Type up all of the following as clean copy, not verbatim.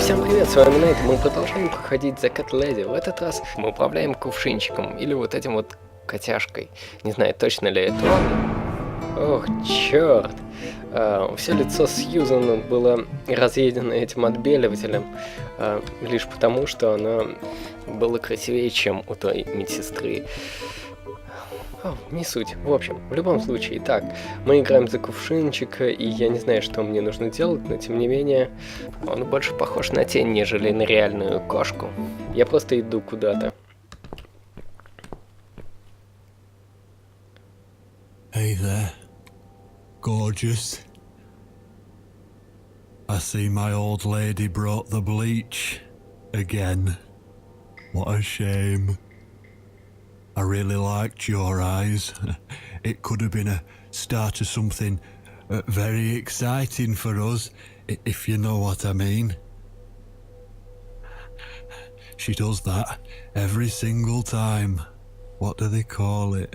Всем привет, с вами Найт, мы продолжаем проходить за Cat Lady. В этот раз мы управляем кувшинчиком, или вот этим вот котяшкой. Не знаю, точно ли это он. Ох, черт. Все лицо Сьюзен было разъедено этим отбеливателем, лишь потому, что оно было красивее, чем у той медсестры. Не суть. В общем, в любом случае, так, мы играем за кувшинчика, и я не знаю, что мне нужно делать, но тем не менее, он больше похож на тень, нежели на реальную кошку. Я просто иду куда-то. Hey there, gorgeous. I see my old lady brought the bleach again. What a shame. I really liked your eyes. It could have been a start of something very exciting for us, if you know what I mean. She does that every single time. What do they call it?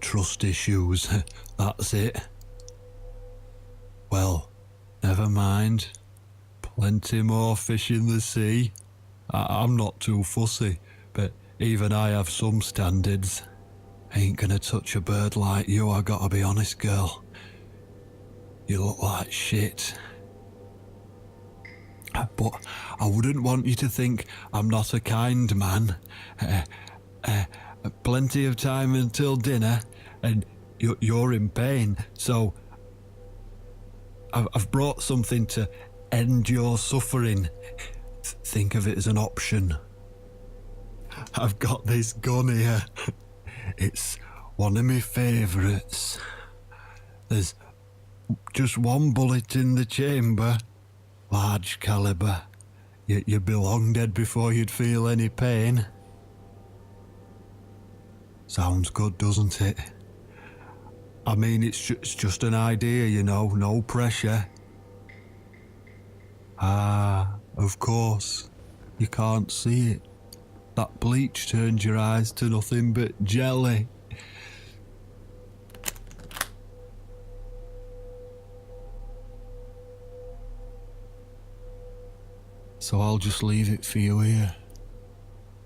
Trust issues, that's it. Well, never mind. Plenty more fish in the sea. I'm not too fussy, but even I have some standards. Ain't gonna touch a bird like you, I gotta be honest, girl. You look like shit. But I wouldn't want you to think I'm not a kind man. Plenty of time until dinner, and you're in pain, so I've brought something to end your suffering. Think of it as an option. I've got this gun here. It's one of my favourites. There's just one bullet in the chamber. Large calibre. You'd be long dead before you'd feel any pain. Sounds good, doesn't it? I mean, it's just an idea, you know, no pressure. Ah, of course. You can't see it. That bleach turns your eyes to nothing but jelly. So I'll just leave it for you here.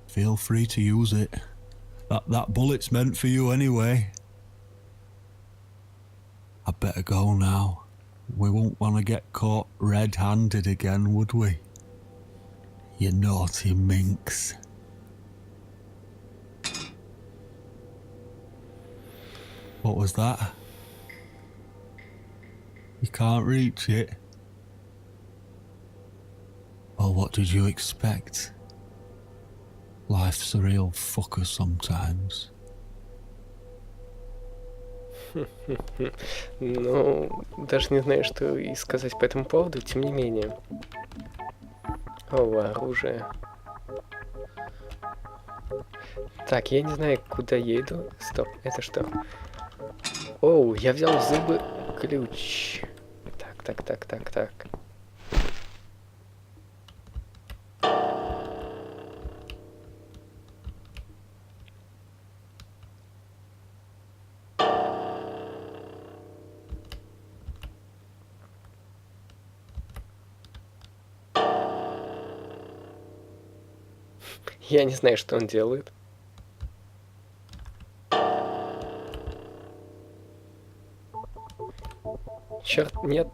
Feel free to use it. That bullet's meant for you anyway. I'd better go now. We won't want to get caught red-handed again, would we? You naughty minx. What was that? You can't reach it? Well, what did you expect? Life's a real fucker sometimes. Ну, даже не знаю, что и сказать по этому поводу, тем не менее. О, оружие. Так, я не знаю, куда я иду. Стоп, это что? Оу, я взял в зубы ключ. Так. Я не знаю, что он делает. Черт, нет.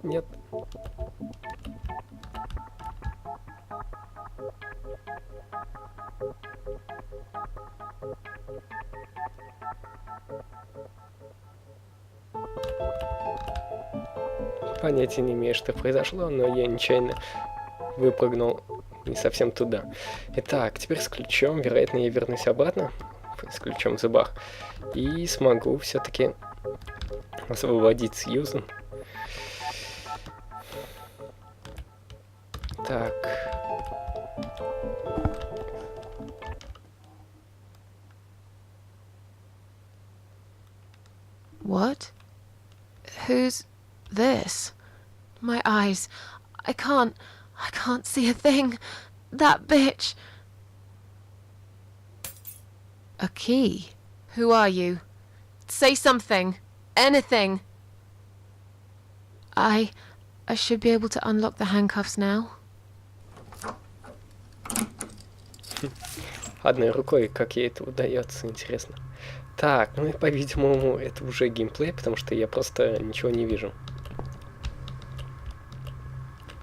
Понятия не имею, что произошло, но я нечаянно выпрыгнул не совсем туда. Итак, теперь с ключом, вероятно, я вернусь обратно, с ключом в зубах, и смогу все-таки освободить Сьюзен. Так. What? Who's this? My eyes. I can't see a thing. That bitch. A key? Who are you? Say something. Anything. I should be able to unlock the handcuffs now. Одной рукой, как ей это удается, интересно. Так, ну и, по-видимому, это уже геймплей, потому что я просто ничего не вижу.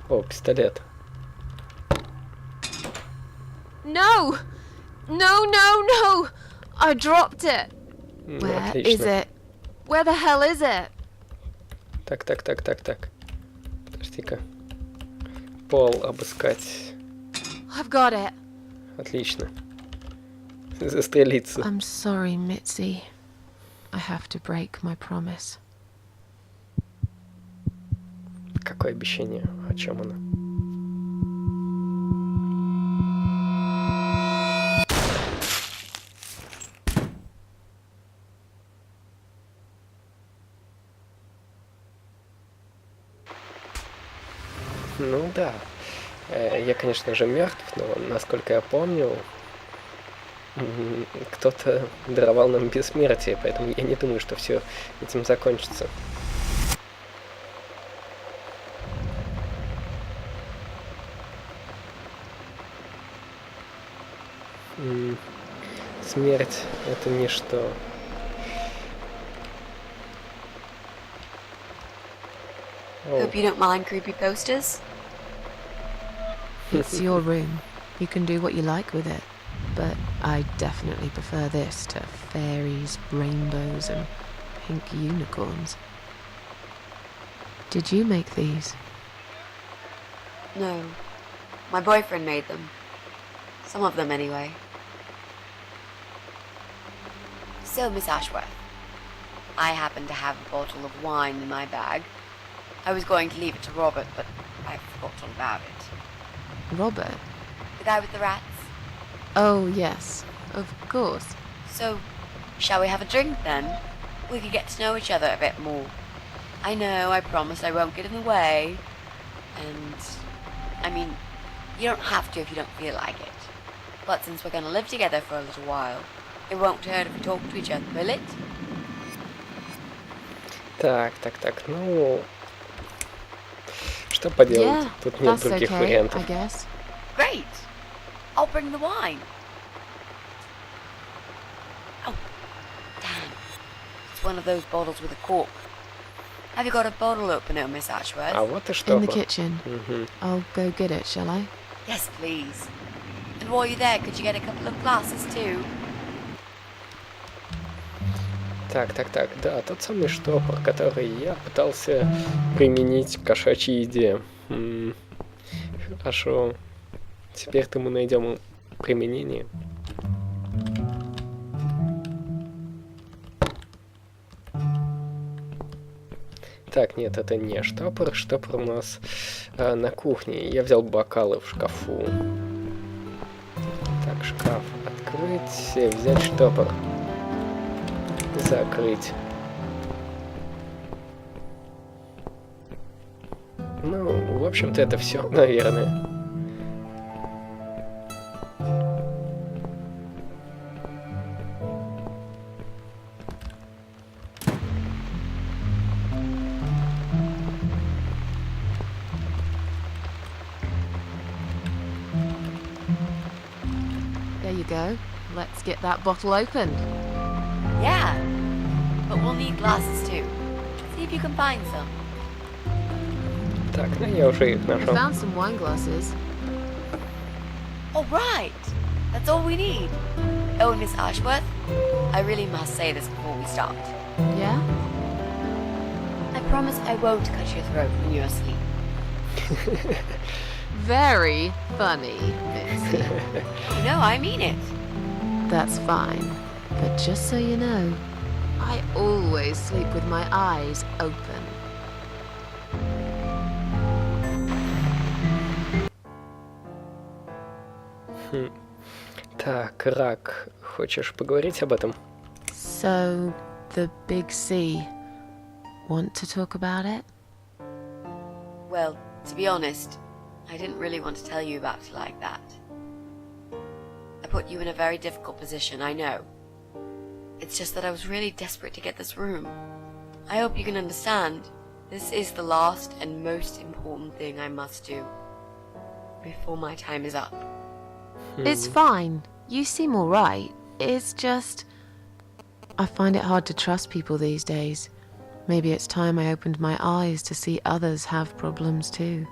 О, пистолет. No! No, no, no! I dropped it! Ну, Where is отлично. it? Where the hell is it? Так. Подожди-ка. Пол обыскать. I've got it. Отлично. Застрелиться. I'm sorry, Mitzi. I have to break my promise. Какое обещание? О чем оно? Ну да. Я, конечно же, мертв, но, насколько я помню, кто-то даровал нам бессмертие, поэтому я не думаю, что все этим закончится. Смерть — это ничто. Hope you don't mind creepy posters. It's your room. You can do what you like with it. But I definitely prefer this to fairies, rainbows, and pink unicorns. Did you make these? No. My boyfriend made them. Some of them, anyway. So, Miss Ashworth, I happen to have a bottle of wine in my bag. I was going to leave it to Robert, but I forgot all about it. Robert? The guy with the rats? Oh, yes. Of course. So, shall we have a drink, then? We could get to know each other a bit more. I know, I promise I won't get in the way. And, I mean, you don't have to if you don't feel like it. But since we're going to live together for a little while, it won't hurt if we talk to each other, will it? Так, ну... Что поделать? Yeah, Тут нет that's других okay, вариантов. I guess. Great! I'll bring the wine. Oh, damn. It's one of those bottles with a cork. Have you got a bottle opener, Miss Ashworth? А вот и In the штопор. kitchen. Мгм. I'll go get it, shall I? Yes, please. And while you're there, could you get a couple of glasses, too? Так, да, тот самый штопор, который я пытался применить к кошачьей еде. Хорошо. Теперь-то мы найдем применение. Так, нет, это не штопор. Штопор у нас на кухне. Я взял бокалы в шкафу. Так, шкаф открыть, взять штопор. Закрыть. Ну, в общем-то, это все, наверное. There you go. Let's get that bottle opened. Yeah. But we'll need glasses, too. See if you can find some. Так, ну я уже их I нашел. found some wine glasses. All right. That's all we need. Oh, and Miss Ashworth, I really must say this before we start. Yeah? I promise I won't cut your throat when you're asleep. Very funny, Mitzi. No, I mean it. That's fine. But just so you know, I always sleep with my eyes open. Так, рак. Хочешь поговорить об этом? So, the big C. Want to talk about it? Well, to be honest, I didn't really want to tell you about it like that. I put you in a very difficult position, I know. It's just that I was really desperate to get this room. I hope you can understand. This is the last and most important thing I must do before my time is up. It's fine. You seem alright. It's just... I find it hard to trust people these days. Maybe it's time I opened my eyes to see others have problems too.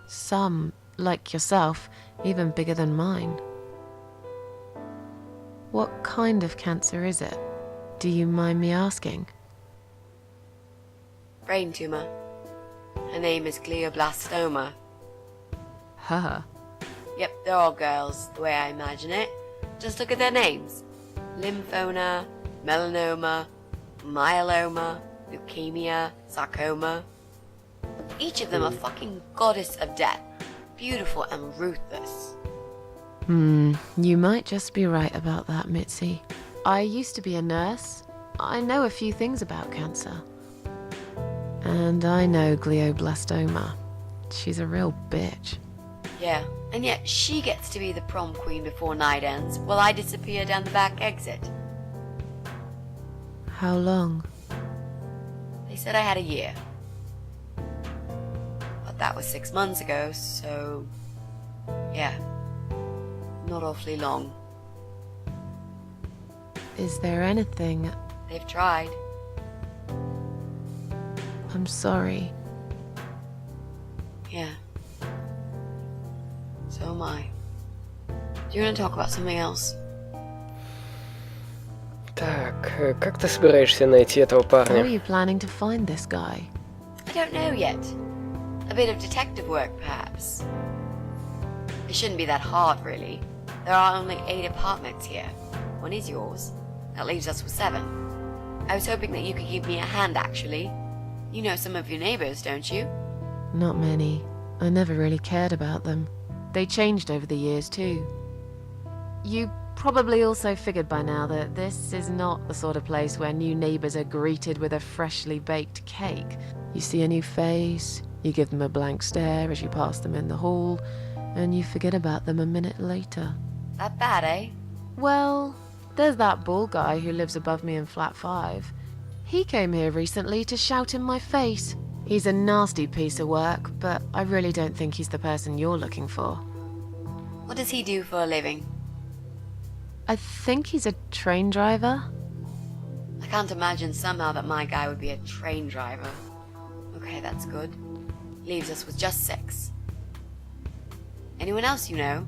Some, like yourself, even bigger than mine. What kind of cancer is it? Do you mind me asking? Brain tumor. Her name is glioblastoma. Huh. Yep, they're all girls, the way I imagine it. Just look at their names. Lymphoma, melanoma, myeloma, leukemia, sarcoma. Each of them a fucking goddess of death. Beautiful and ruthless. You might just be right about that, Mitzi. I used to be a nurse. I know a few things about cancer. And I know glioblastoma. She's a real bitch. Yeah, and yet she gets to be the prom queen before night ends, while I disappear down the back exit. How long? They said I had a year. But that was 6 months ago, so... yeah. Not awfully long. Is there anything... They've tried. I'm sorry. Yeah. So am I. Do you want to talk about something else? Так, как ты собираешься найти этого How are парня? you planning to find this guy? I don't know yet. A bit of detective work, perhaps. It shouldn't be that hard, really. There are only 8 apartments here. One is yours. That leaves us with 7. I was hoping that you could give me a hand, actually. You know some of your neighbors, don't you? Not many. I never really cared about them. They changed over the years too. You probably also figured by now that this is not the sort of place where new neighbors are greeted with a freshly baked cake. You see a new face, you give them a blank stare as you pass them in the hall, and you forget about them a minute later. That bad, eh? Well, there's that bald guy who lives above me in flat 5. He came here recently to shout in my face. He's a nasty piece of work, but I really don't think he's the person you're looking for. What does he do for a living? I think he's a train driver. I can't imagine somehow that my guy would be a train driver. Okay, that's good. Leaves us with just 6. Anyone else you know?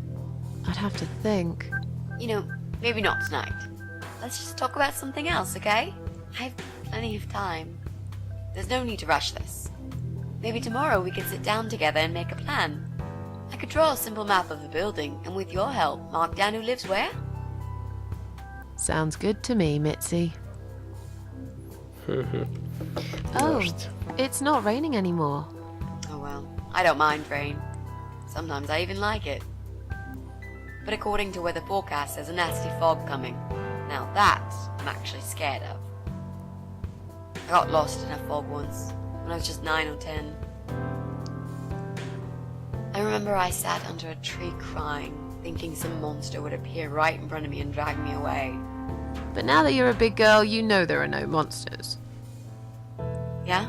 I'd have to think. You know, maybe not tonight. Let's just talk about something else, okay? I have plenty of time. There's no need to rush this. Maybe tomorrow we can sit down together and make a plan. I could draw a simple map of the building, and with your help, mark down who lives where. Sounds good to me, Mitzi. Oh, Может. it's not raining anymore. Oh well, I don't mind rain. Sometimes I even like it. But according to weather forecast, there's a nasty fog coming. Now that I'm actually scared of. I got lost in a fog once, when I was just 9 or 10. I remember I sat under a tree crying, thinking some monster would appear right in front of me and drag me away. But now that you're a big girl, you know there are no monsters. Yeah?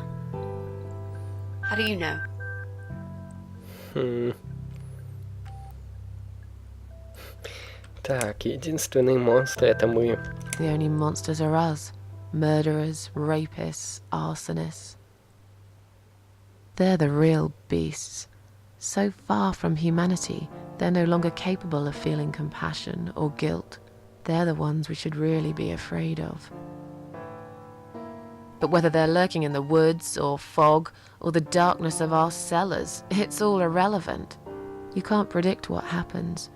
How do you know? Так, единственный монстр это мы. The only monsters are us. Murderers, rapists, arsonists. They're the real beasts. So far from humanity, they're no longer capable of feeling compassion or guilt. They're the ones we should really be afraid of. But whether they're lurking in the woods or fog or the darkness of our cellars, it's all irrelevant. You can't predict what happens.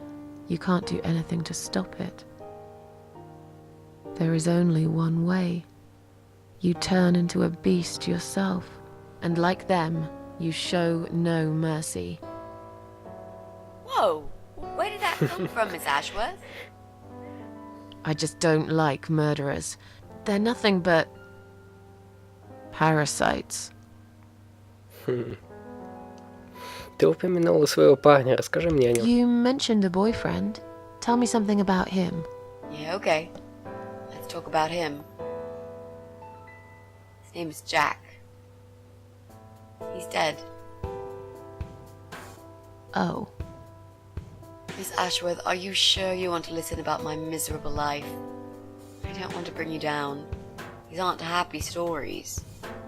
You can't do anything to stop it. There is only one way. You turn into a beast yourself, and like them, you show no mercy. Whoa! Where did that come from, Miss Ashworth? I just don't like murderers. They're nothing but... parasites. Ты упомянула своего парня, расскажи мне о нем. You mentioned a boyfriend. Tell me something about him. Yeah, okay. Let's talk about him. His name is Jack. He's dead. Oh. Miss Ashworth, are you sure you want to listen about my miserable life? I don't want to bring you down. These aren't happy stories.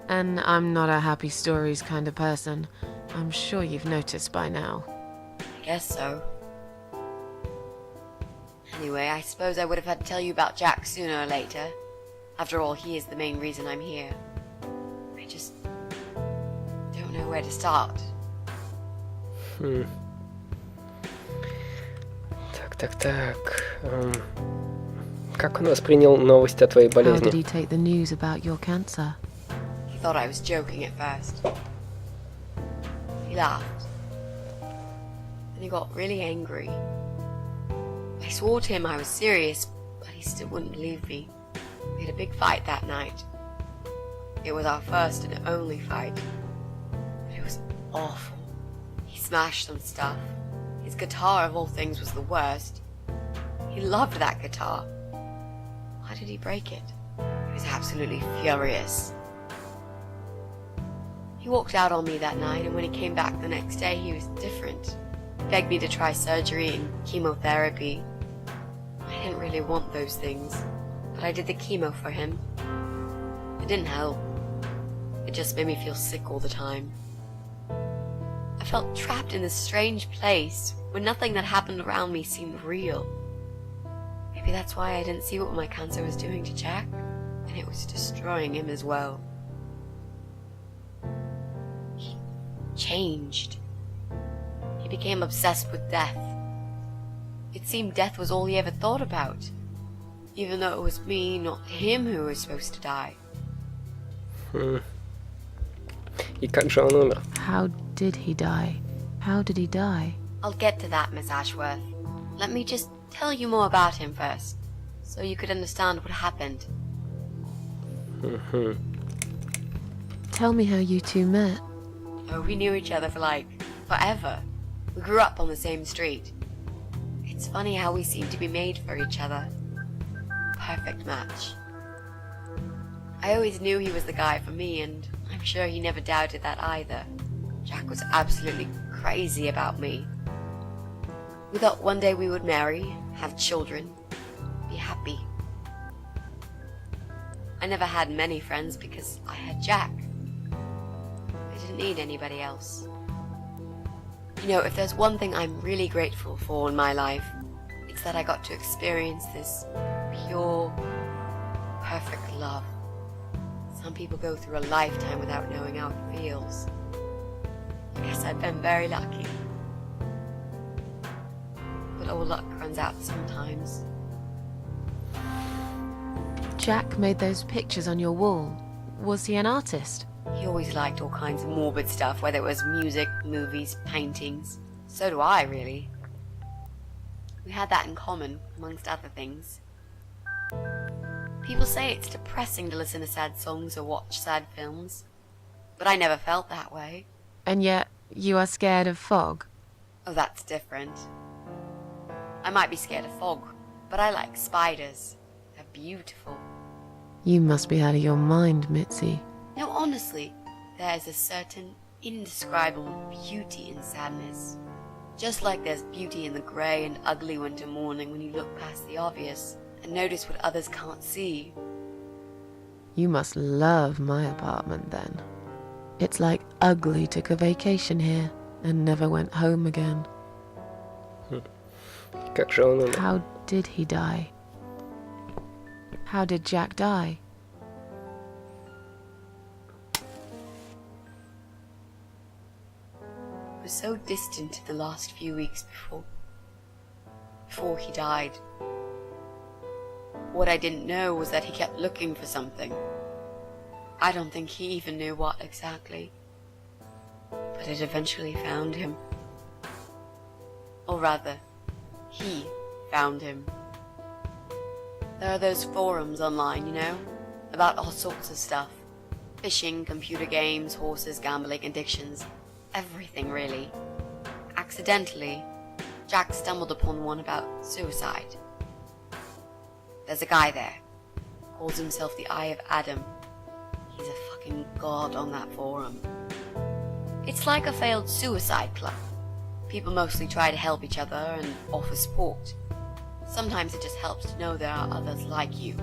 And I'm not a happy stories kind of person. I'm sure you've noticed by now. I guess so. Anyway, I suppose I would have had to tell you about Jack sooner or later. After all, he is the main reason I'm here. I just don't know where to start. Так. Как он воспринял новость о твоей How did болезни? he take the news about your cancer? He thought I was joking at first. He laughed. Then he got really angry. I swore to him I was serious, but he still wouldn't believe me. We had a big fight that night. It was our first and only fight. But it was awful. He smashed some stuff. His guitar, of all things, was the worst. He loved that guitar. Why did he break it? He was absolutely furious. He walked out on me that night, and when he came back the next day, he was different. He begged me to try surgery and chemotherapy. I didn't really want those things, but I did the chemo for him. It didn't help. It just made me feel sick all the time. I felt trapped in this strange place where nothing that happened around me seemed real. Maybe that's why I didn't see what my cancer was doing to Jack, and it was destroying him as well. He changed. He became obsessed with death. It seemed death was all he ever thought about, even though it was me, not him, who was supposed to die. И как же он умер? How did he die? How did he die? I'll get to that, Miss Ashworth. Let me just tell you more about him first, so you could understand what happened. Tell me how you two met. Oh, we knew each other for forever. We grew up on the same street. It's funny how we seem to be made for each other. Perfect match. I always knew he was the guy for me, and I'm sure he never doubted that either. Jack was absolutely crazy about me. We thought one day we would marry, have children, be happy. I never had many friends because I had Jack. I didn't need anybody else. You know, if there's one thing I'm really grateful for in my life, it's that I got to experience this pure, perfect love. Some people go through a lifetime without knowing how it feels. I guess I've been very lucky. But all luck runs out sometimes. Jack made those pictures on your wall. Was he an artist? He always liked all kinds of morbid stuff, whether it was music, movies, paintings. So do I, really. We had that in common, amongst other things. People say it's depressing to listen to sad songs or watch sad films, but I never felt that way. And yet, you are scared of fog? Oh, that's different. I might be scared of fog, but I like spiders. They're beautiful. You must be out of your mind, Mitzi. No, honestly, there is a certain indescribable beauty in sadness. Just like there's beauty in the grey and ugly winter morning when you look past the obvious and notice what others can't see. You must love my apartment then. It's like Ugly took a vacation here and never went home again. Как же он умер? How did he die? How did Jack die? It was so distant in the last few weeks before he died. What I didn't know was that he kept looking for something. I don't think he even knew what exactly. But it eventually found him. Or rather, he found him. There are those forums online, you know, about all sorts of stuff. Fishing, computer games, horses, gambling, addictions. Everything, really. Accidentally, Jack stumbled upon one about suicide. There's a guy there. Calls himself the Eye of Adam. He's a fucking god on that forum. It's like a failed suicide club. People mostly try to help each other and offer support. Sometimes it just helps to know there are others like you.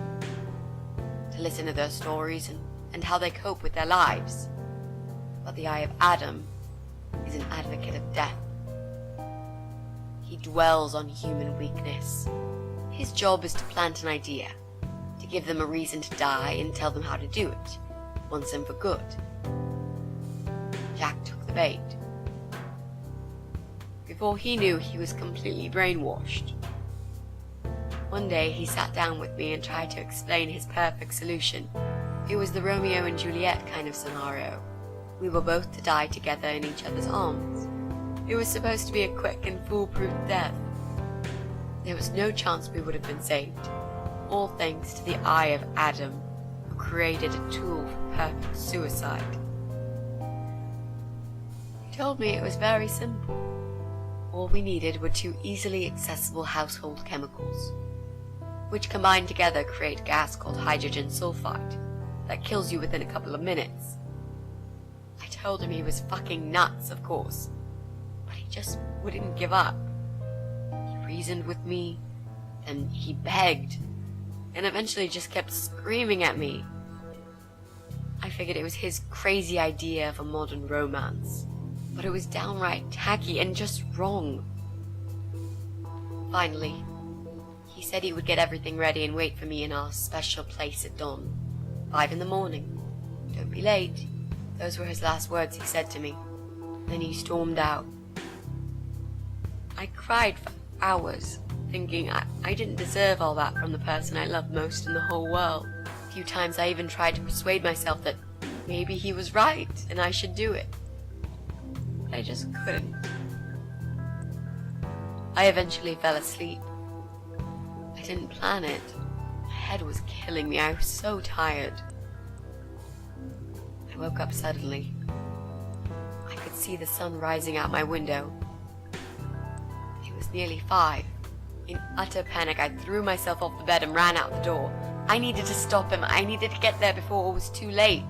To listen to their stories and how they cope with their lives. But the Eye of Adam is an advocate of death. He dwells on human weakness. His job is to plant an idea, to give them a reason to die and tell them how to do it, once and for good. Jack took the bait. Before he knew, he was completely brainwashed. One day he sat down with me and tried to explain his perfect solution. It was the Romeo and Juliet kind of scenario. We were both to die together in each other's arms. It was supposed to be a quick and foolproof death. There was no chance we would have been saved, all thanks to the Eye of Adam, who created a tool for perfect suicide. He told me it was very simple. All we needed were 2 easily accessible household chemicals, which combined together create a gas called hydrogen sulfide that kills you within a couple of minutes. I told him he was fucking nuts, of course, but he just wouldn't give up. He reasoned with me, then he begged, and eventually just kept screaming at me. I figured it was his crazy idea of a modern romance, but it was downright tacky and just wrong. Finally, he said he would get everything ready and wait for me in our special place at dawn. 5 in the morning. Don't be late. Those were his last words he said to me. Then he stormed out. I cried for hours, thinking I didn't deserve all that from the person I loved most in the whole world. A few times I even tried to persuade myself that maybe he was right and I should do it. I just couldn't. I eventually fell asleep. I didn't plan it. My head was killing me. I was so tired. I woke up suddenly. I could see the sun rising out my window. It was nearly 5. In utter panic, I threw myself off the bed and ran out the door. I needed to stop him. I needed to get there before it was too late.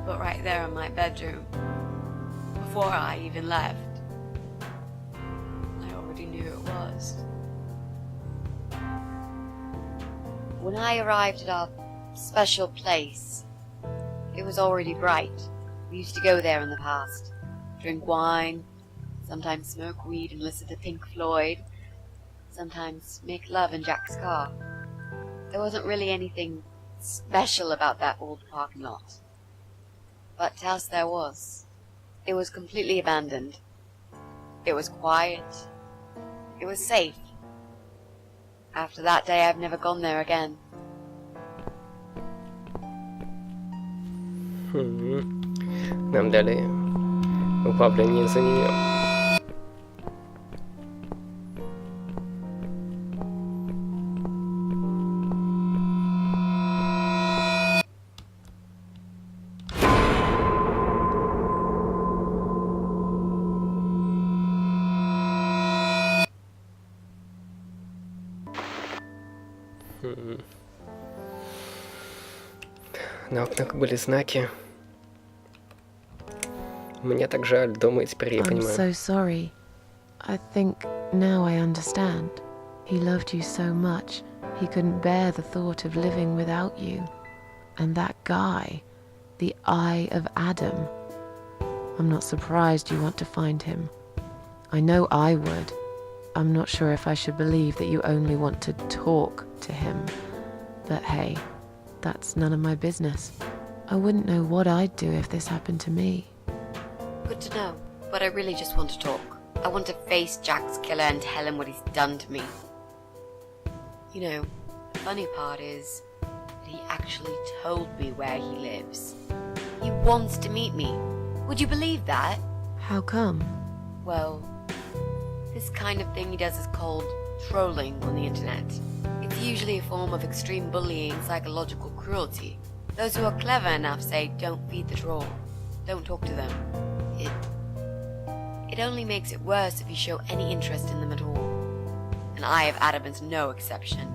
But right there in my bedroom, before I even left, I already knew it was. When I arrived at our special place, it was already bright. We used to go there in the past, drink wine, sometimes smoke weed and listen to Pink Floyd, sometimes make love in Jack's car. There wasn't really anything special about that old parking lot. But else there was. It was completely abandoned. It was quiet. It was safe. After that day, I've never gone there again. Нам дали управление за нее. На окнах были знаки. Мне так жаль, дома теперь я I'm понимаю. so sorry. I think now I understand. He loved you so much, he couldn't bear the thought of living without you. And that guy, the Eye of Adam. I'm not surprised you want to find him. I know I would. I'm not sure if I should believe that you only want to talk to him. But hey, that's none of my business. I wouldn't know what I'd do if this happened to me. Good to know, but I really just want to talk. I want to face Jack's killer and tell him what he's done to me. You know, the funny part is that he actually told me where he lives. He wants to meet me. Would you believe that? How come? Well, this kind of thing he does is called trolling on the internet. It's usually a form of extreme bullying and psychological cruelty. Those who are clever enough say don't feed the troll. Don't talk to them. It only makes it worse if you show any interest in them at all. And Eye of Adam is no exception.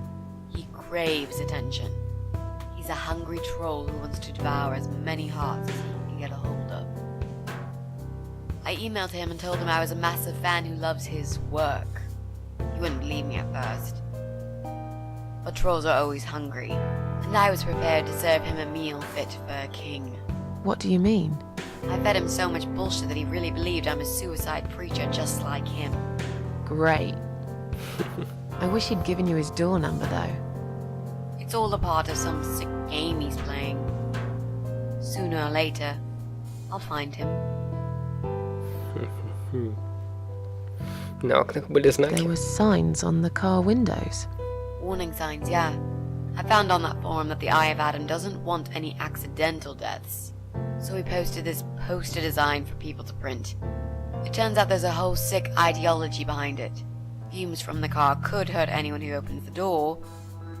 He craves attention. He's a hungry troll who wants to devour as many hearts as he can get a hold of. I emailed him and told him I was a massive fan who loves his work. He wouldn't believe me at first. But trolls are always hungry, and I was prepared to serve him a meal fit for a king. What do you mean? I fed him so much bullshit that he really believed I'm a suicide preacher just like him. Great. I wish he'd given you his door number, though. It's all a part of some sick game he's playing. Sooner or later, I'll find him. На окнах были There знаки. were signs on the car windows. Warning signs, yeah. I found on that forum that the Eye of Adam doesn't want any accidental deaths. So we posted this poster design for people to print. It turns out there's a whole sick ideology behind it. Fumes from the car could hurt anyone who opens the door,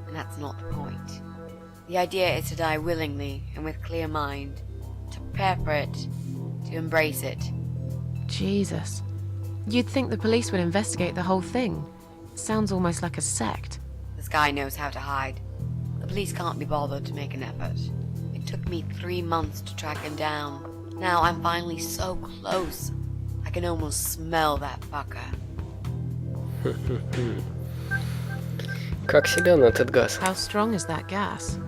and that's not the point. The idea is to die willingly and with clear mind, to prepare for it, to embrace it. Jesus. You'd think the police would investigate the whole thing. Sounds almost like a sect. This guy knows how to hide. The police can't be bothered to make an effort. It took me 3 months to track him down. Now I'm finally so close. I can almost smell that fucker. Как силен этот газ? How strong is that gas?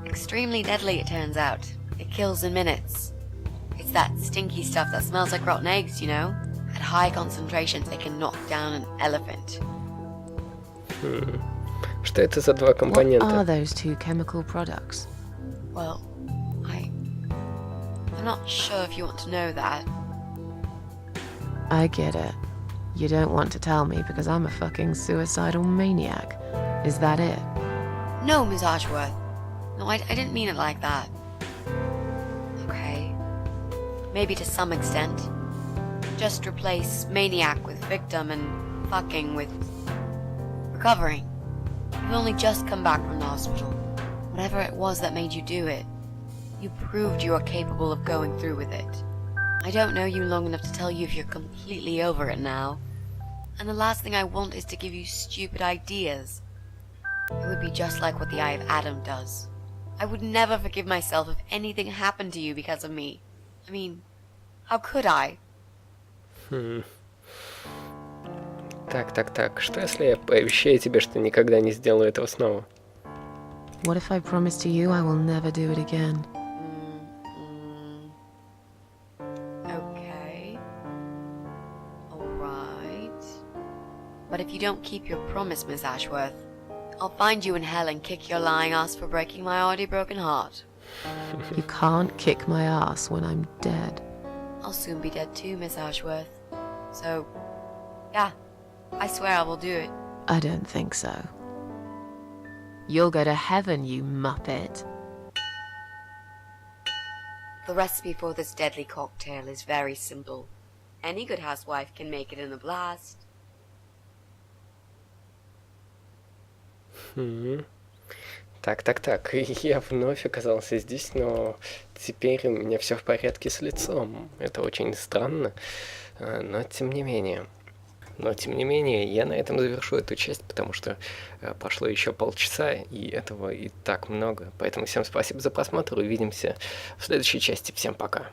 Extremely deadly, it turns out. It kills in minutes. It's that stinky stuff that smells like rotten eggs, you know? At high concentrations, it can knock down an elephant. Что это за два What are компонента? those two chemical products? Well, I'm not sure if you want to know that. I get it. You don't want to tell me because I'm a fucking suicidal maniac. Is that it? No, Miss Ashworth. No, I didn't mean it like that. Okay. Maybe to some extent. Just replace maniac with victim and fucking with recovering. You've only just come back from the hospital. Whatever it was that made you do it, you proved you are capable of going through with it. I don't know you long enough to tell you if you're completely over it now. And the last thing I want is to give you stupid ideas. It would be just like what the Eye of Adam does. I would never forgive myself if anything happened to you because of me. I mean, how could I? Так. Что если я пообещаю тебе, что никогда не сделаю этого снова? What if I promise to you I will never do it again? Okay. Alright. But if you don't keep your promise, Miss Ashworth, I'll find you in hell and kick your lying ass for breaking my already broken heart. You can't kick my ass when I'm dead. I'll soon be dead too, Miss Ashworth. So, yeah, I swear I will do it. I don't think so. You'll go to heaven, you muppet. The recipe for this deadly cocktail is very simple. Any good housewife can make it in a blast. Так. Я вновь оказался здесь, но теперь у меня все в порядке с лицом. Это очень странно, но тем не менее. Я на этом завершу эту часть, потому что прошло еще полчаса, и этого и так много. Поэтому всем спасибо за просмотр, увидимся в следующей части. Всем пока.